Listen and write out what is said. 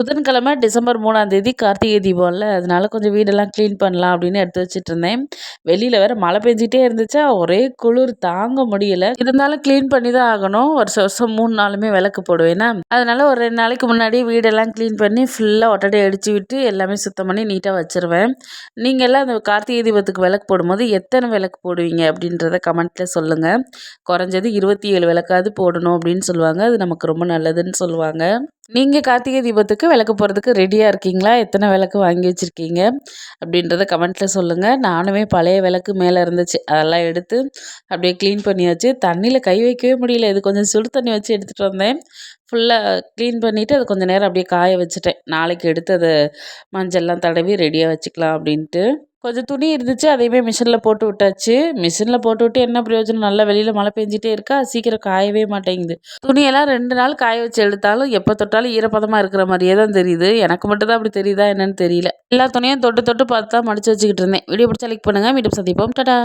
புதன்கிழமை டிசம்பர் 3ஆம் தேதி கார்த்திகை தீபம்ல. அதனால கொஞ்சம் வீடெல்லாம் க்ளீன் பண்ணலாம் அப்படின்னு எடுத்து வச்சுட்டுருந்தேன். வெளியில வேற மழை பெஞ்சிட்டே இருந்துச்சா, ஒரே குளிர் தாங்க முடியல. இருந்தாலும் க்ளீன் பண்ணி தான் ஆகணும். வருஷம் வருஷம் 3 நாளுமே விளக்கு போடுவேனா, அதனால ஒரு 2 நாளைக்கு முன்னாடியே வீடெல்லாம் க்ளீன் பண்ணி ஃபுல்லா ஒட்டடை அடிச்சு விட்டு எல்லாமே சுத்தம் பண்ணி நீட்டா வச்சுருவேன். நீங்கலாம் அந்த கார்த்திகை தீபத்துக்கு விளக்கு போடும்போது எத்தனை விளக்கு போடுவீங்க அப்படின்றத கமெண்ட்ல சொல்லுங்க. குறைஞ்சது 27 விளக்காவது போடணும் அப்படின்னு சொல்லுவாங்க. அது நமக்கு ரொம்ப நல்லதுன்னு சொல்லுவாங்க. நீங்க கார்த்திகை தீபத்துக்கு விளக்கு போடுறதுக்கு ரெடியா இருக்கீங்களா? எத்தனை விளக்கு வாங்கி வச்சிருக்கீங்க? அப்படின்றத கமெண்ட்ல சொல்லுங்க. நானுமே பழைய விளக்கு மேல இருந்துச்சு. அதெல்லாம் எடுத்து அப்படியே கிளீன் பண்ணியாச்சு. தண்ணியில கை வைக்கவே முடியல. இது கொஞ்சம் சுடு தண்ணி வச்சு எடுத்துட்டு வந்தேன். ஃபுல்லா கிளீன் பண்ணிட்டு அது கொஞ்சம் நேரம் அப்படியே காய வச்சுட்டேன். நாளைக்கு எடுத்து அத மஞ்சள்லாம் தடவி ரெடியா வச்சுக்கலாம் அப்படின்ட்டு. கொஞ்சம் துணி இருந்துச்சு. அதையுமே மிஷின்ல போட்டு விட்டாச்சு. மிஷின்ல போட்டு விட்டு என்ன பிரயோஜனம்? நல்லா வெளியில மழை பெஞ்சுட்டே இருக்கா. சீக்கிரம் காயவே மாட்டேங்குது. துணியெல்லாம் 2 நாள் காய வச்சு எடுத்தாலும் எப்போ தொட்டாலும் ஈரப்பதமா இருக்கிற மாரியே தான் தெரியுது. எனக்கு மட்டும் தான் அப்படி தெரியுதா என்னன்னு தெரியல. எல்லா துணியும் தொட்டு தொட்டு பார்த்து தான் மடிச்சு வச்சுக்கிட்டு இருந்தேன். வீடியோ பிடிச்சா லைக் பண்ணுங்க. மீண்டும் சந்திப்போம். டாடா.